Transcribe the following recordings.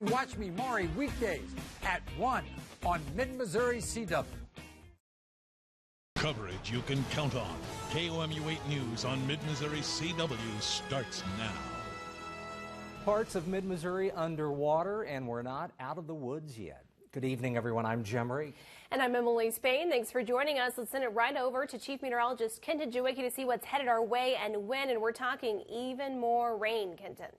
Watch me, Maury, weekdays at 1 on Mid-Missouri CW. Coverage you can count on. KOMU 8 News on Mid-Missouri CW starts now. Parts of Mid-Missouri underwater, and we're not out of the woods yet. Good evening, everyone. I'm Jim Reed. And I'm Emily Spain. Thanks for joining us. Let's send it right over to Chief Meteorologist Kenton Jewicki to see what's headed our way and when. And we're talking even more rain, Kenton.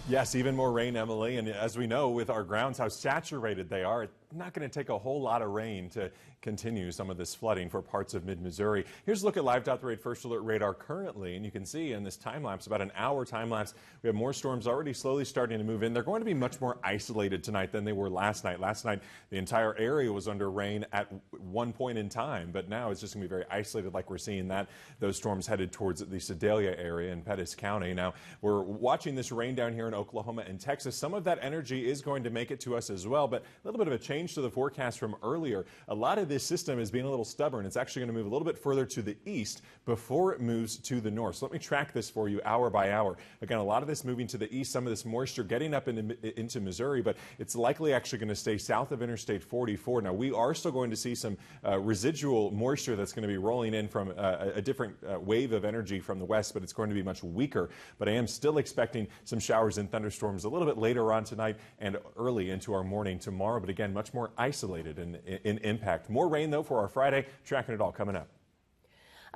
Yes, even more rain, Emily. And as we know, with our grounds, how saturated they are, it's not going to take a whole lot of rain to continue some of this flooding for parts of mid-Missouri. Here's a look at Live.3 First Alert Radar currently, and you can see in this time lapse, about an hour time lapse, we have more storms already slowly starting to move in. They're going to be much more isolated tonight than they were last night. Last night, the entire area was under rain at one point in time, but now it's just going to be very isolated, like we're seeing those storms headed towards the Sedalia area in Pettis County. Now, we're watching this rain down here in Oklahoma and Texas. Some of that energy is going to make it to us as well, but a little bit of a change to the forecast from earlier. A lot of this system is being a little stubborn. It's actually going to move a little bit further to the east before it moves to the north. So let me track this for you hour by hour. Again, a lot of this moving to the east, some of this moisture getting up into Missouri, but it's likely actually going to stay south of Interstate 44. Now, we are still going to see some residual moisture that's going to be rolling in from a different wave of energy from the west, but it's going to be much weaker. But I am still expecting some showers and thunderstorms a little bit later on tonight and early into our morning tomorrow, but again, much more isolated in impact. More rain, though, for our Friday. Tracking it all coming up.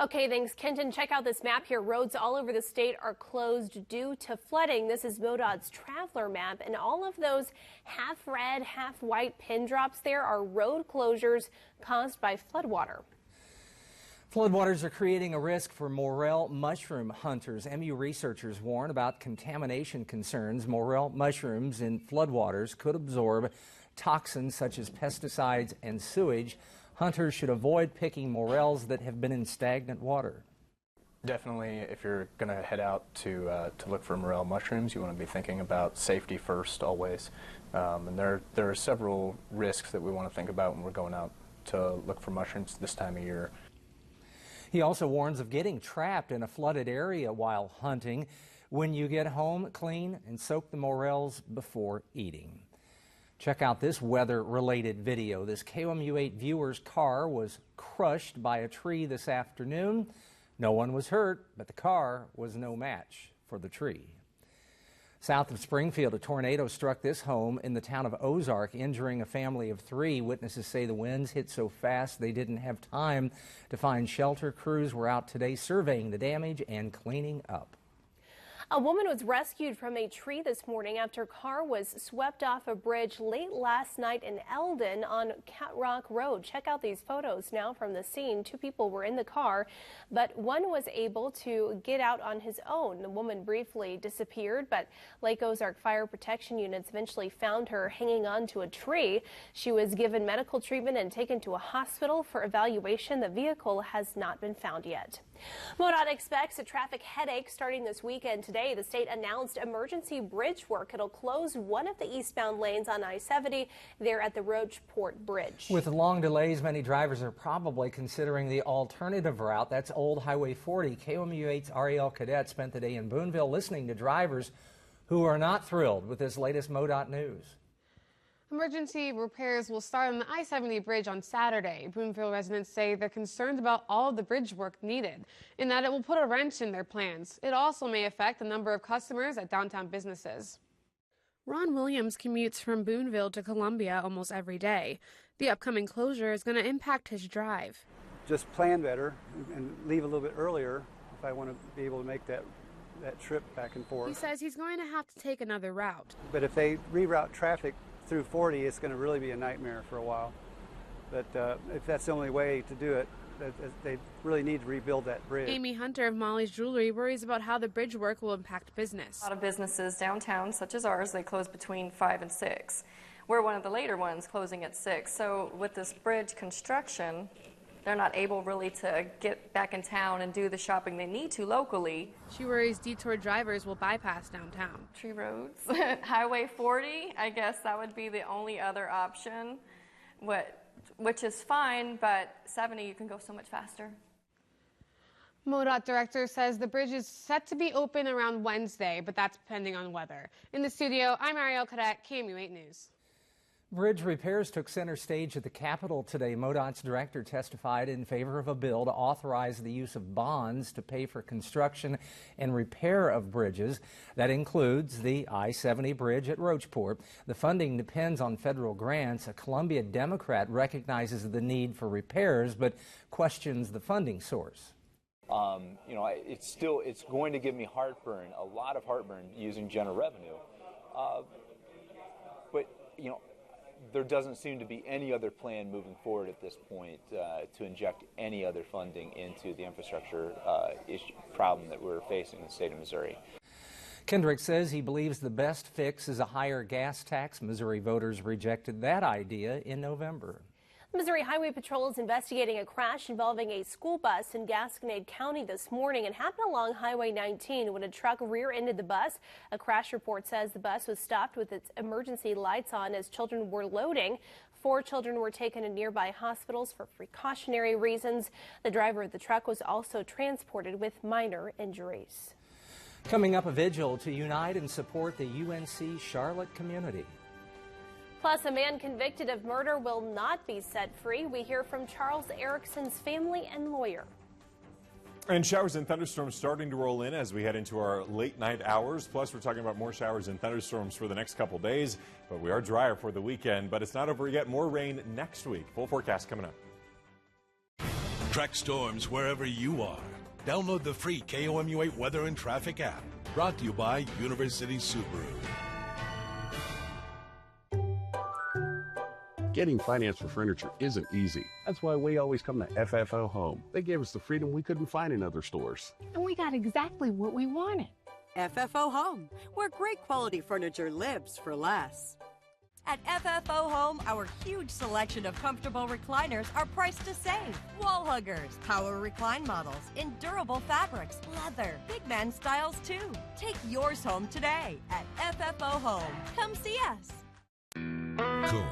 Okay, thanks, Kenton. Check out this map here. Roads all over the state are closed due to flooding. This is MoDOT's traveler map, and all of those half red, half white pin drops there are road closures caused by floodwater. Floodwaters are creating a risk for morel mushroom hunters. MU researchers warn about contamination concerns. Morel mushrooms in floodwaters could absorb toxins such as pesticides and sewage. Hunters should avoid picking morels that have been in stagnant water. Definitely, if you're going to head out to look for morel mushrooms, you want to be thinking about safety first always. And there are several risks that we want to think about when we're going out to look for mushrooms this time of year. He also warns of getting trapped in a flooded area while hunting. When you get home, clean and soak the morels before eating. Check out this weather-related video. This KOMU8 viewer's car was crushed by a tree this afternoon. No one was hurt, but the car was no match for the tree. South of Springfield, a tornado struck this home in the town of Ozark, injuring a family of 3. Witnesses say the winds hit so fast they didn't have time to find shelter. Crews were out today surveying the damage and cleaning up. A woman was rescued from a tree this morning after her car was swept off a bridge late last night in Eldon on Cat Rock Road. Check out these photos now from the scene. 2 people were in the car, but one was able to get out on his own. The woman briefly disappeared, but Lake Ozark Fire Protection Units eventually found her hanging onto a tree. She was given medical treatment and taken to a hospital for evaluation. The vehicle has not been found yet. MoDOT expects a traffic headache starting this weekend. Today, the state announced emergency bridge work. It'll close one of the eastbound lanes on I-70 there at the Rocheport Bridge. With long delays, many drivers are probably considering the alternative route. That's Old Highway 40. KOMU8's Ariel Cadet spent the day in Boonville listening to drivers who are not thrilled with this latest MoDOT news. Emergency repairs will start on the I-70 bridge on Saturday. Boonville residents say they're concerned about all of the bridge work needed and that it will put a wrench in their plans. It also may affect the number of customers at downtown businesses. Ron Williams commutes from Boonville to Columbia almost every day. The upcoming closure is going to impact his drive. Just plan better and leave a little bit earlier if I want to be able to make that trip back and forth. He says he's going to have to take another route. But if they reroute traffic through 40, it's going to really be a nightmare for a while. But if that's the only way to do it, they really need to rebuild that bridge. Amy Hunter of Molly's Jewelry worries about how the bridge work will impact business. A lot of businesses downtown, such as ours, they close between 5 and 6. We're one of the later ones, closing at 6. So with this bridge construction, they're not able really to get back in town and do the shopping they need to locally. She worries detour drivers will bypass downtown. Tree roads, Highway 40, I guess that would be the only other option, which is fine, but 70 you can go so much faster. MoDOT director says the bridge is set to be open around Wednesday, but that's depending on weather. In the studio, I'm Ariel Cadet, KMU8 News. Bridge repairs took center stage at the Capitol today. MoDOT's director testified in favor of a bill to authorize the use of bonds to pay for construction and repair of bridges. That includes the I-70 bridge at Rocheport. The funding depends on federal grants. A Columbia Democrat recognizes the need for repairs, but questions the funding source. It's going to give me heartburn, a lot of heartburn using general revenue. There doesn't seem to be any other plan moving forward at this point to inject any other funding into the infrastructure problem that we're facing in the state of Missouri. Kendrick says he believes the best fix is a higher gas tax. Missouri voters rejected that idea in November. Missouri Highway Patrol is investigating a crash involving a school bus in Gasconade County this morning. It happened along Highway 19 when a truck rear-ended the bus. A crash report says the bus was stopped with its emergency lights on as children were loading. 4 children were taken to nearby hospitals for precautionary reasons. The driver of the truck was also transported with minor injuries. Coming up, a vigil to unite and support the UNC Charlotte community. Plus, a man convicted of murder will not be set free. We hear from Charles Erickson's family and lawyer. And showers and thunderstorms starting to roll in as we head into our late night hours. Plus, we're talking about more showers and thunderstorms for the next couple days. But we are drier for the weekend. But it's not over yet. More rain next week. Full forecast coming up. Track storms wherever you are. Download the free KOMU8 Weather and Traffic app. Brought to you by University Subaru. Getting finance for furniture isn't easy. That's why we always come to FFO Home. They gave us the freedom we couldn't find in other stores. And we got exactly what we wanted. FFO Home, where great quality furniture lives for less. At FFO Home, our huge selection of comfortable recliners are priced to save. Wall huggers, power recline models, in durable fabrics, leather, big man styles too. Take yours home today at FFO Home. Come see us. Kuhn,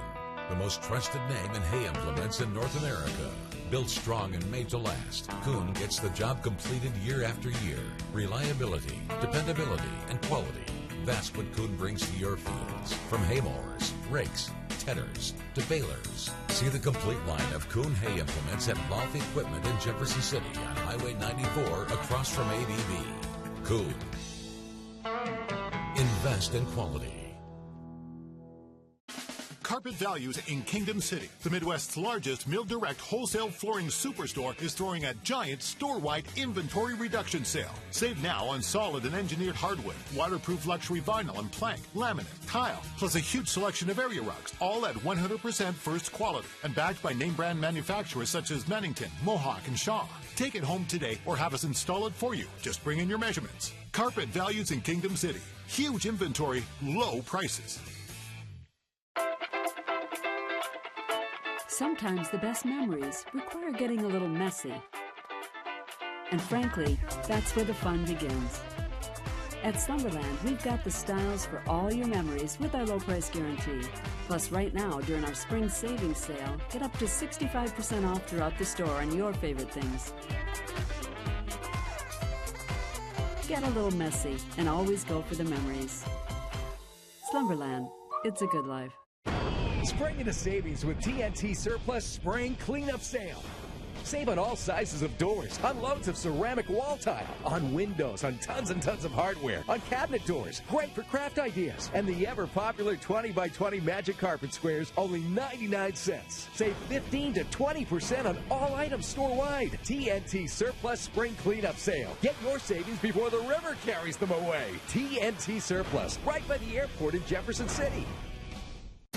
the most trusted name in hay implements in North America. Built strong and made to last, Kuhn gets the job completed year after year. Reliability, dependability, and quality. That's what Kuhn brings to your fields. From hay mowers, rakes, tedders, to balers. See the complete line of Kuhn hay implements at Loft Equipment in Jefferson City on Highway 94 across from ABB. Kuhn. Invest in quality. Carpet Values in Kingdom City, the Midwest's largest Mill Direct wholesale flooring superstore, is throwing a giant store-wide inventory reduction sale. Save now on solid and engineered hardwood, waterproof luxury vinyl and plank, laminate, tile, plus a huge selection of area rugs, all at 100% first quality and backed by name brand manufacturers such as Mannington, Mohawk, and Shaw. Take it home today or have us install it for you. Just bring in your measurements. Carpet Values in Kingdom City. Huge inventory, low prices. Sometimes the best memories require getting a little messy. And frankly, that's where the fun begins. At Slumberland, we've got the styles for all your memories with our low price guarantee. Plus, right now, during our spring savings sale, get up to 65% off throughout the store on your favorite things. Get a little messy and always go for the memories. Slumberland, it's a good life. Spring into savings with TNT Surplus Spring Cleanup Sale. Save on all sizes of doors, on loads of ceramic wall tile, on windows, on tons and tons of hardware, on cabinet doors, great for craft ideas, and the ever-popular 20 by 20 Magic Carpet Squares, only 99 cents. Save 15 to 20% on all items store-wide. TNT Surplus Spring Cleanup Sale. Get your savings before the river carries them away. TNT Surplus, right by the airport in Jefferson City.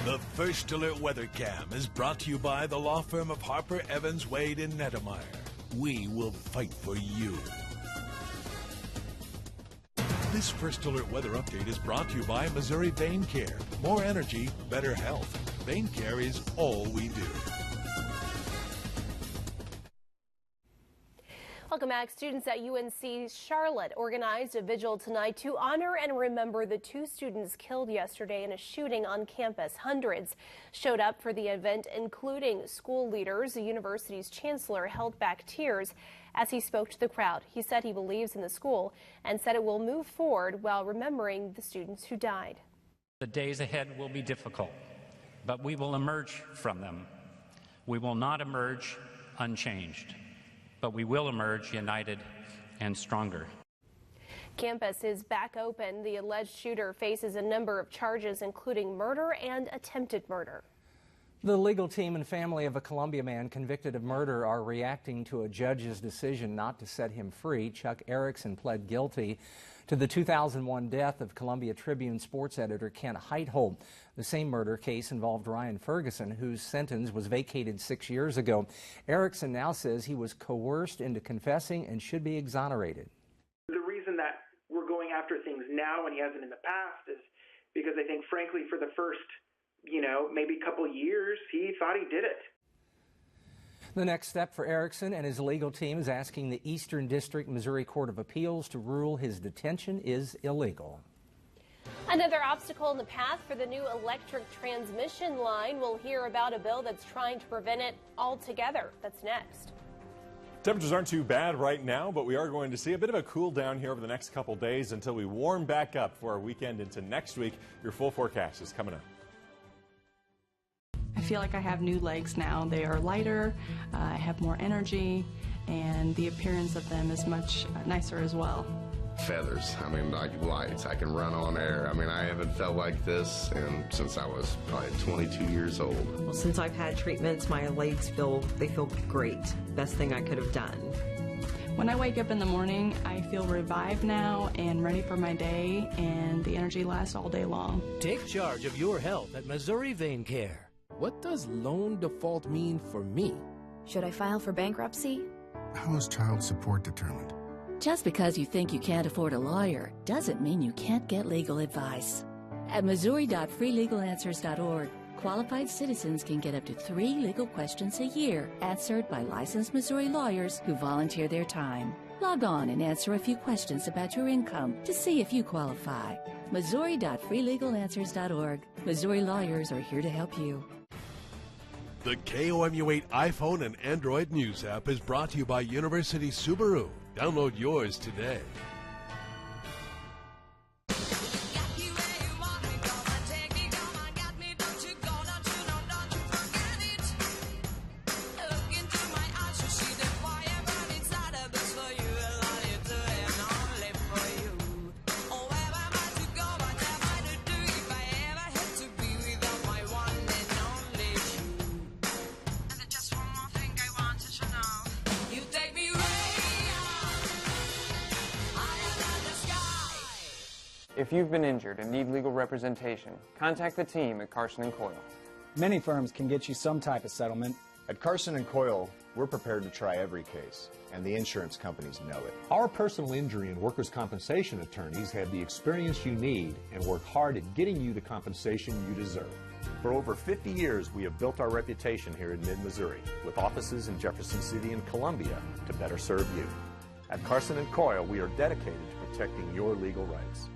The First Alert Weather Cam is brought to you by the law firm of Harper, Evans, Wade, and Nettemeyer. We will fight for you. This First Alert Weather Update is brought to you by Missouri Vein Care. More energy, better health. Vein Care is all we do. Welcome back. Students at UNC Charlotte organized a vigil tonight to honor and remember the 2 students killed yesterday in a shooting on campus. Hundreds showed up for the event, including school leaders. The university's chancellor held back tears As he spoke to the crowd, he said he believes in the school and said it will move forward while remembering the students who died. The days ahead will be difficult, but we will emerge from them. We will not emerge unchanged, but we will emerge united and stronger. Campus is back open. The alleged shooter faces a number of charges, including murder and attempted murder. The legal team and family of a Columbia man convicted of murder are reacting to a judge's decision not to set him free. Chuck Erickson pled guilty to the 2001 death of Columbia Tribune sports editor Kent Heithold. The same murder case involved Ryan Ferguson, whose sentence was vacated 6 years ago. Erickson now says he was coerced into confessing and should be exonerated. The reason that we're going after things now and he hasn't in the past is because I think, frankly, for the first maybe a couple years, he thought he did it. The next step for Erickson and his legal team is asking the Eastern District Missouri Court of Appeals to rule his detention is illegal. Another obstacle in the path for the new electric transmission line. We'll hear about a bill that's trying to prevent it altogether. That's next. Temperatures aren't too bad right now, but we are going to see a bit of a cool down here over the next couple days until we warm back up for our weekend into next week. Your full forecast is coming up. I feel like I have new legs now. They are lighter, I have more energy, and the appearance of them is much nicer as well. Feathers, like lights. I can run on air. I haven't felt like this since I was probably 22 years old. Well, since I've had treatments, my legs feel great. Best thing I could have done. When I wake up in the morning, I feel revived now and ready for my day, and the energy lasts all day long. Take charge of your health at Missouri Vein Care. What does loan default mean for me? Should I file for bankruptcy? How is child support determined? Just because you think you can't afford a lawyer doesn't mean you can't get legal advice. At Missouri.freelegalanswers.org, qualified citizens can get up to 3 legal questions a year answered by licensed Missouri lawyers who volunteer their time. Log on and answer a few questions about your income to see if you qualify. Missouri.freelegalanswers.org. Missouri lawyers are here to help you. The KOMU8 iPhone and Android News app is brought to you by University Subaru. Download yours today. If you've been injured and need legal representation, contact the team at Carson & Coyle. Many firms can get you some type of settlement. At Carson & Coyle, we're prepared to try every case, and the insurance companies know it. Our personal injury and workers' compensation attorneys have the experience you need and work hard at getting you the compensation you deserve. For over 50 years, we have built our reputation here in mid-Missouri, with offices in Jefferson City and Columbia to better serve you. At Carson & Coyle, we are dedicated to protecting your legal rights.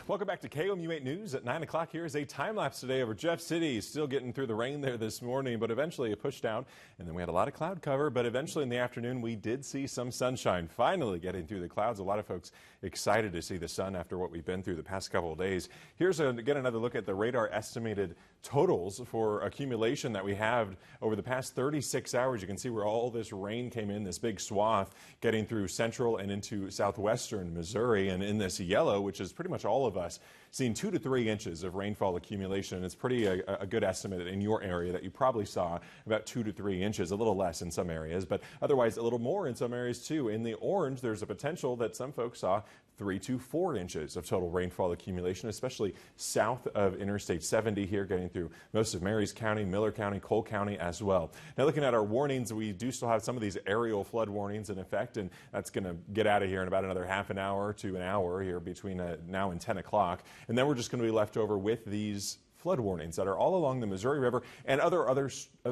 Welcome back to KOMU8 News at 9 o'clock. Here is a time-lapse today over Jeff City. Still getting through the rain there this morning, but eventually it pushed down, and then we had a lot of cloud cover, but eventually in the afternoon we did see some sunshine, finally getting through the clouds. A lot of folks excited to see the sun after what we've been through the past couple of days. Here's again another look at the radar estimated totals for accumulation that we have over the past 36 hours. You can see where all this rain came in, this big swath getting through central and into southwestern Missouri, and in this yellow, which is pretty much all of us, seen 2 to 3 inches of rainfall accumulation. It's pretty a good estimate in your area that you probably saw about 2 to 3 inches, a little less in some areas, but otherwise a little more in some areas too. In the orange, there's a potential that some folks saw 3 to 4 inches of total rainfall accumulation, especially south of Interstate 70 here, getting through most of Marys County, Miller County, Cole County as well. Now looking at our warnings, we do still have some of these aerial flood warnings in effect, and that's going to get out of here in about another half an hour to an hour here between now and 10 o'clock. And then we're just going to be left over with these flood warnings that are all along the Missouri River and other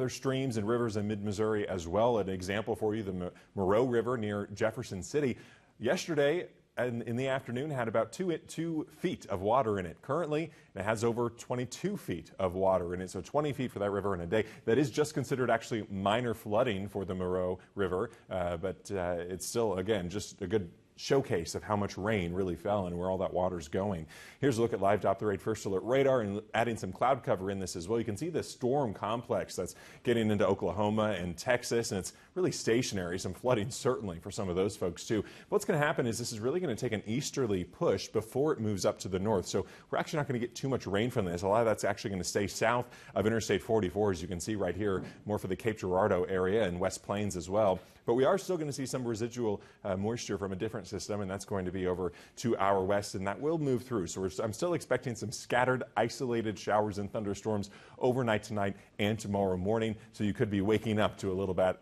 streams and rivers in mid-Missouri as well. An example for you, the Moreau River near Jefferson City. Yesterday, in the afternoon had about 2 feet of water in it. Currently, it has over 22 feet of water in it, so 20 feet for that river in a day. That is just considered actually minor flooding for the Moreau River, but it's still, again, just a good showcase of how much rain really fell and where all that water's going. Here's a look at live Doppler 8 First Alert radar and adding some cloud cover in this as well. You can see the storm complex that's getting into Oklahoma and Texas, and it's really stationary. Some flooding certainly for some of those folks too. What's going to happen is this is really going to take an easterly push before it moves up to the north. So we're actually not going to get too much rain from this. A lot of that's actually going to stay south of Interstate 44, as you can see right here, more for the Cape Girardeau area and West Plains as well. But we are still going to see some residual moisture from a different system, and that's going to be over to our west, and that will move through. So I'm still expecting some scattered, isolated showers and thunderstorms overnight tonight and tomorrow morning. So you could be waking up to a little bit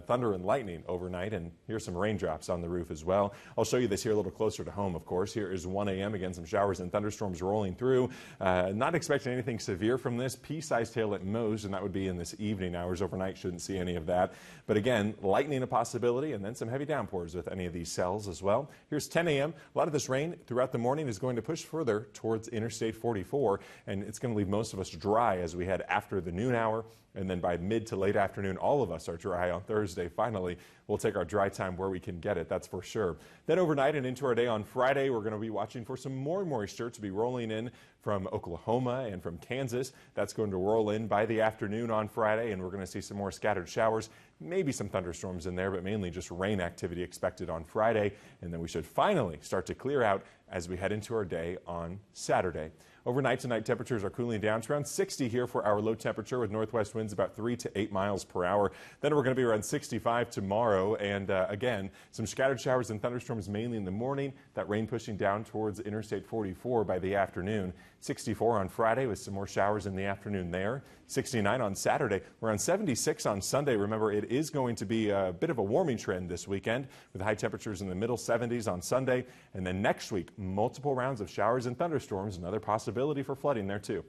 thunder and lightning overnight, and here's some raindrops on the roof as well. I'll show you this here a little closer to home, of course. Here is 1 a.m. Again, some showers and thunderstorms rolling through. Not expecting anything severe from this. Pea-sized hail at most, and that would be in this evening hours. Overnight, shouldn't see any of that. But again, lightning a possibility, and then some heavy downpours with any of these cells as well. Here's 10 a.m. A lot of this rain throughout the morning is going to push further towards Interstate 44, and it's going to leave most of us dry as we head after the noon hour. And then by mid to late afternoon, all of us are dry on Thursday. Finally, we'll take our dry time where we can get it, that's for sure. Then overnight and into our day on Friday, we're going to be watching for some more moisture to be rolling in from Oklahoma and from Kansas. That's going to roll in by the afternoon on Friday, and we're going to see some more scattered showers, maybe some thunderstorms in there, but mainly just rain activity expected on Friday. And then we should finally start to clear out as we head into our day on Saturday. Overnight tonight, temperatures are cooling down to around 60 here for our low temperature with northwest winds about 3 to 8 miles per hour. Then we're going to be around 65 tomorrow. And again, some scattered showers and thunderstorms mainly in the morning. That rain pushing down towards Interstate 44 by the afternoon. 64 on Friday with some more showers in the afternoon there. 69 on Saturday. We're on 76 on Sunday. Remember, it is going to be a bit of a warming trend this weekend with high temperatures in the middle 70s on Sunday. And then next week, multiple rounds of showers and thunderstorms. Another possibility for flooding there too.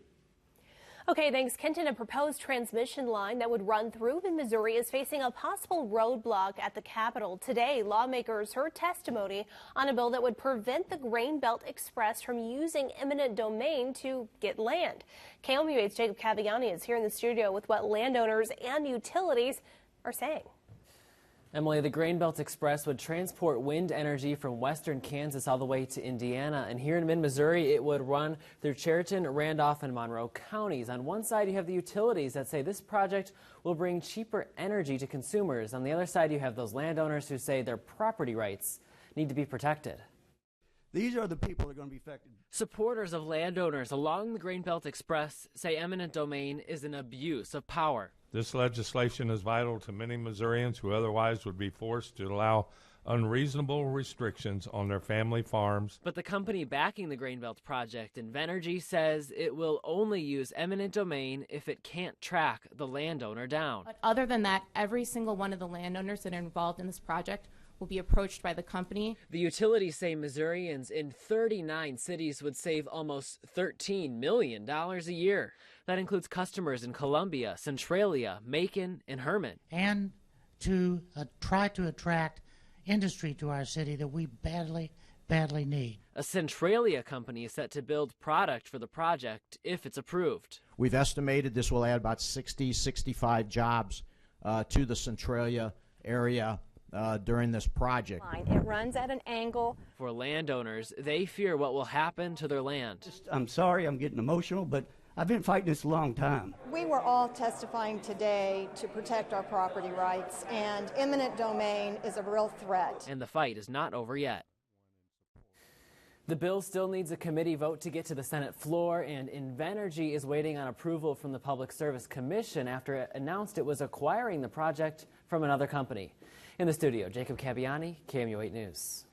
Okay, thanks, Kenton. A proposed transmission line that would run through Missouri is facing a possible roadblock at the Capitol. Today, lawmakers heard testimony on a bill that would prevent the Grain Belt Express from using eminent domain to get land. KOMU8's Jacob Caviani is here in the studio with what landowners and utilities are saying. Emily, the Grain Belt Express would transport wind energy from western Kansas all the way to Indiana. And here in mid-Missouri, it would run through Chariton, Randolph, and Monroe counties. On one side, you have the utilities that say this project will bring cheaper energy to consumers. On the other side, you have those landowners who say their property rights need to be protected. These are the people that are going to be affected. Supporters of landowners along the Grain Belt Express say eminent domain is an abuse of power. This legislation is vital to many Missourians who otherwise would be forced to allow unreasonable restrictions on their family farms. But the company backing the Grain Belt project, Invenergy, says it will only use eminent domain if it can't track the landowner down. But other than that, every single one of the landowners that are involved in this project will be approached by the company. The utilities say Missourians in 39 cities would save almost $13 million a year. That includes customers in Columbia, Centralia, Macon, and Herman. And to try to attract industry to our city that we badly need. A Centralia company is set to build product for the project if it's approved. We've estimated this will add about 65 jobs to the Centralia area during this project. It runs at an angle. For landowners, they fear what will happen to their land. I'm sorry, I'm getting emotional, but I've been fighting this a long time. We were all testifying today to protect our property rights, and eminent domain is a real threat. And the fight is not over yet. The bill still needs a committee vote to get to the Senate floor, and Invenergy is waiting on approval from the Public Service Commission after it announced it was acquiring the project from another company. In the studio, Jacob Caviani, KOMU8 News.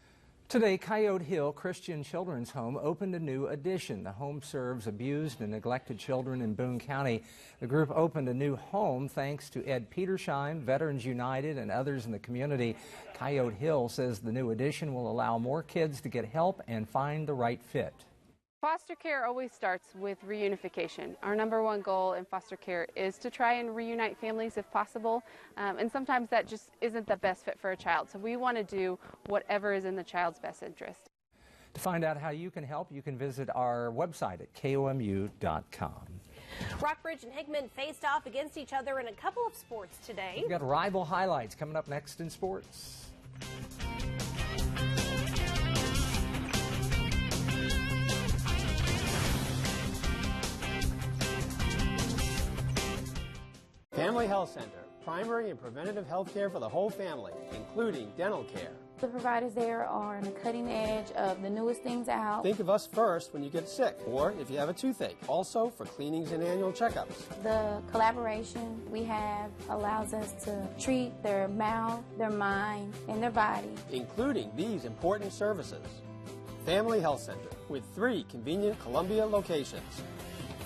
Today, Coyote Hill Christian Children's Home opened a new addition. The home serves abused and neglected children in Boone County. The group opened a new home thanks to Ed Petersheim, Veterans United, and others in the community. Coyote Hill says the new addition will allow more kids to get help and find the right fit. Foster care always starts with reunification. Our number one goal in foster care is to try and reunite families if possible, and sometimes that just isn't the best fit for a child. So we want to do whatever is in the child's best interest. To find out how you can help, you can visit our website at komu.com. Rockbridge and Hickman faced off against each other in a couple of sports today. We've got rival highlights coming up next in sports. Family Health Center, primary and preventative health care for the whole family, including dental care. The providers there are on the cutting edge of the newest things out. Think of us first when you get sick or if you have a toothache. Also for cleanings and annual checkups. The collaboration we have allows us to treat their mouth, their mind, and their body. Including these important services. Family Health Center with 3 convenient Columbia locations.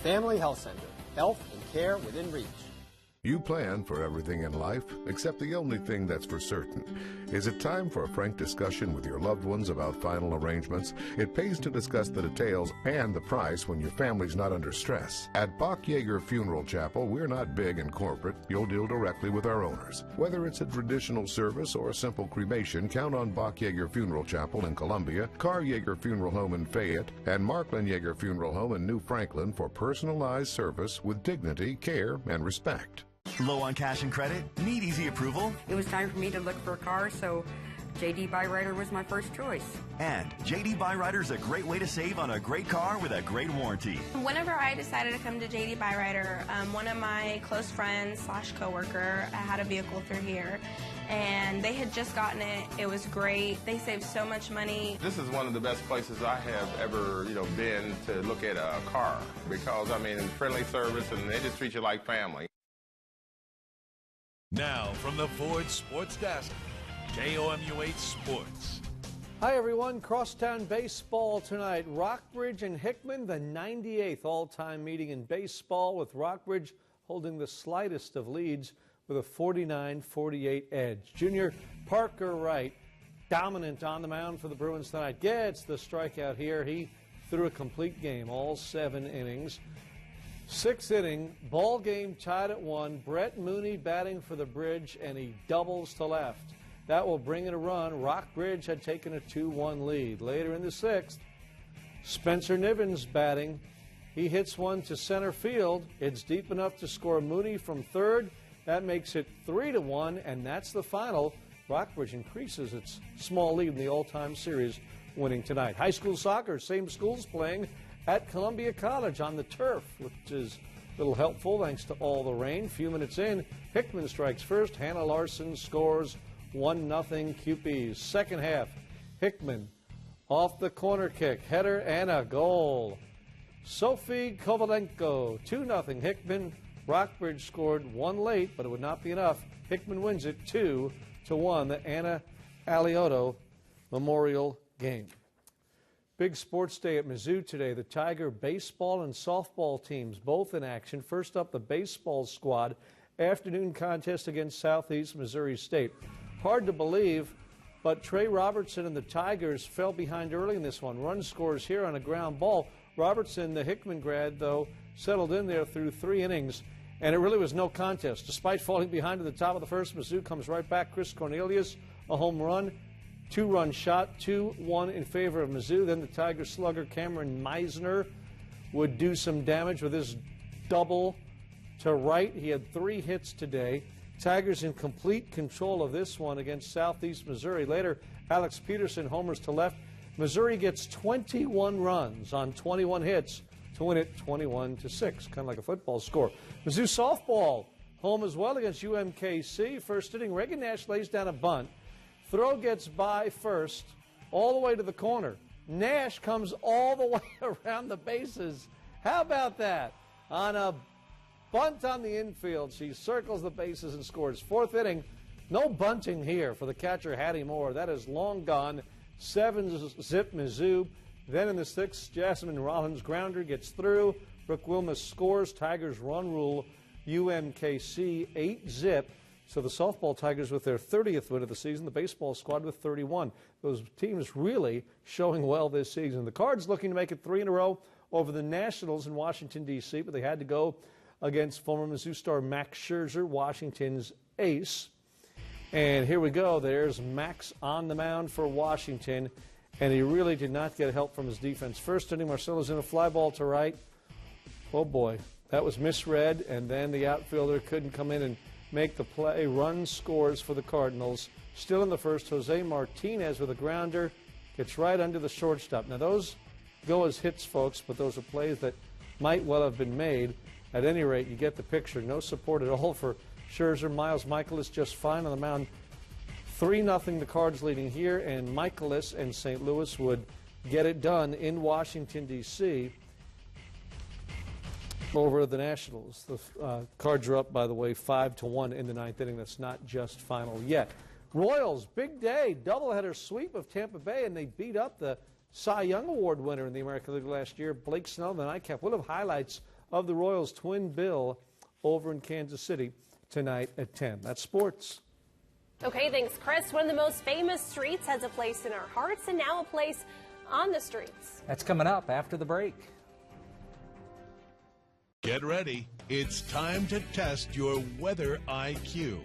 Family Health Center, health and care within reach. You plan for everything in life, except the only thing that's for certain. Is it time for a frank discussion with your loved ones about final arrangements? It pays to discuss the details and the price when your family's not under stress. At Bach-Yeager Funeral Chapel, we're not big and corporate. You'll deal directly with our owners. Whether it's a traditional service or a simple cremation, count on Bach-Yeager Funeral Chapel in Columbia, Carr Yeager Funeral Home in Fayette, and Marklin Yeager Funeral Home in New Franklin for personalized service with dignity, care, and respect. Low on cash and credit? Need easy approval? It was time for me to look for a car, so JD Byrider was my first choice. And JD Byrider is a great way to save on a great car with a great warranty. Whenever I decided to come to JD Byrider, one of my close friends / coworker had a vehicle through here, and they had just gotten it. It was great. They saved so much money. This is one of the best places I have ever, been to look at a car because, friendly service and they just treat you like family. Now, from the Ford Sports Desk, KOMU8 Sports. Hi, everyone. Crosstown baseball tonight. Rockbridge and Hickman, the 98th all-time meeting in baseball, with Rockbridge holding the slightest of leads with a 49-48 edge. Junior Parker Wright, dominant on the mound for the Bruins tonight, gets the strikeout here. He threw a complete game, all 7 innings. 6th inning, ball game tied at 1. Brett Mooney batting for the Bridge, and he doubles to left. That will bring in a run. Rockbridge had taken a 2-1 lead. Later in the 6th, Spencer Nivens batting. He hits one to center field. It's deep enough to score Mooney from third. That makes it 3-1, and that's the final. Rockbridge increases its small lead in the all-time series, winning tonight. High school soccer, same schools playing at Columbia College on the turf, which is a little helpful thanks to all the rain. Few minutes in, Hickman strikes first. Hannah Larson scores 1-0 QPs. Second half, Hickman off the corner kick, header and a goal. Sophie Kovalenko, 2-0 Hickman. Rockbridge scored 1 late, but it would not be enough. Hickman wins it 2-1, the Anna Alioto Memorial Game. Big sports day at Mizzou today. The Tiger baseball and softball teams both in action. First up, the baseball squad. Afternoon contest against Southeast Missouri State. Hard to believe, but Trey Robertson and the Tigers fell behind early in this one. Run scores here on a ground ball. Robertson, the Hickman grad, though, settled in there through 3 innings, and it really was no contest. Despite falling behind at the top of the first, Mizzou comes right back. Chris Cornelius, a home run. 2-run shot, 2-1 in favor of Mizzou. Then the Tiger slugger Cameron Meisner would do some damage with his double to right. He had 3 hits today. Tigers in complete control of this one against Southeast Missouri. Later, Alex Peterson homers to left. Missouri gets 21 runs on 21 hits to win it 21-6, kind of like a football score. Mizzou softball home as well against UMKC. First inning, Reagan Nash lays down a bunt. Throw gets by first, all the way to the corner. Nash comes all the way around the bases. How about that? On a bunt on the infield, she circles the bases and scores. 4th inning, no bunting here for the catcher, Hattie Moore. That is long gone. 7-zip Mizzou. Then in the 6th, Jasmine Rollins grounder gets through. Brooke Wilmus scores. Tigers run rule UMKC 8-zip. So the softball Tigers with their 30th win of the season, the baseball squad with 31. Those teams really showing well this season. The Cards looking to make it 3 in a row over the Nationals in Washington, D.C., but they had to go against former Mizzou star Max Scherzer, Washington's ace. And here we go. There's Max on the mound for Washington, and he really did not get help from his defense. First inning, Marcelo's in a fly ball to right. Oh, boy. That was misread, and then the outfielder couldn't come in and make the play. Run scores for the Cardinals. Still in the first, Jose Martinez with a grounder gets right under the shortstop. Now, those go as hits, folks, but those are plays that might well have been made. At any rate, you get the picture. No support at all for Scherzer. Miles Michaelis just fine on the mound. 3-0 the Cards leading here, and Michaelis and St. Louis would get it done in Washington, D.C. over the Nationals. The Cards are up, by the way, 5-1 in the ninth inning. That's not just final yet. Royals, big day, doubleheader sweep of Tampa Bay, and they beat up the Cy Young Award winner in the American League last year, Blake Snell, the nightcap. We'll have highlights of the Royals' twin bill over in Kansas City tonight at 10. That's sports. Okay, thanks, Chris. One of the most famous streets has a place in our hearts and now a place on the streets. That's coming up after the break. Get ready. It's time to test your weather IQ.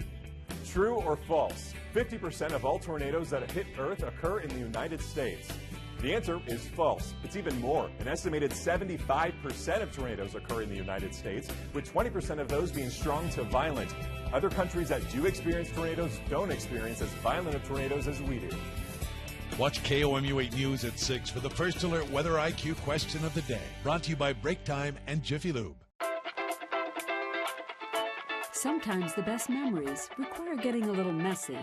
True or false? 50% of all tornadoes that hit Earth occur in the United States. The answer is false. It's even more. An estimated 75% of tornadoes occur in the United States, with 20% of those being strong to violent. Other countries that do experience tornadoes don't experience as violent of tornadoes as we do. Watch KOMU 8 News at 6 for the first alert weather IQ question of the day. Brought to you by Break Time and Jiffy Lube. Sometimes the best memories require getting a little messy.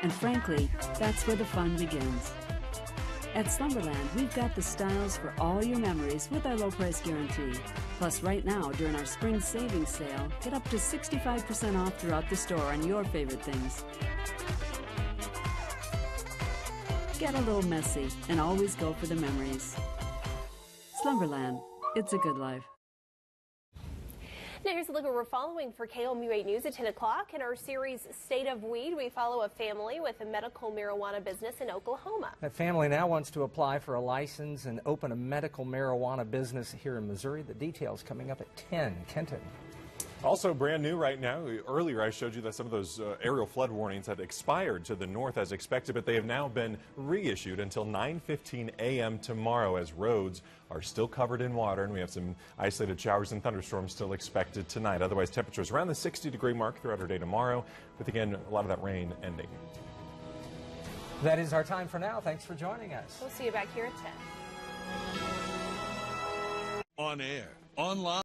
And frankly, that's where the fun begins. At Slumberland, we've got the styles for all your memories with our low price guarantee. Plus, right now, during our spring savings sale, get up to 65% off throughout the store on your favorite things. Get a little messy and always go for the memories. Slumberland, it's a good life. Now here's a look at what we're following for KOMU 8 News at 10 o'clock. In our series State of Weed, we follow a family with a medical marijuana business in Oklahoma. That family now wants to apply for a license and open a medical marijuana business here in Missouri. The details coming up at 10. Kenton. Also brand new right now, earlier I showed you that some of those aerial flood warnings had expired to the north as expected, but they have now been reissued until 9:15 a.m. tomorrow as roads are still covered in water, and we have some isolated showers and thunderstorms still expected tonight. Otherwise, temperatures around the 60-degree mark throughout our day tomorrow, with again a lot of that rain ending. That is our time for now. Thanks for joining us. We'll see you back here at 10. On air, online.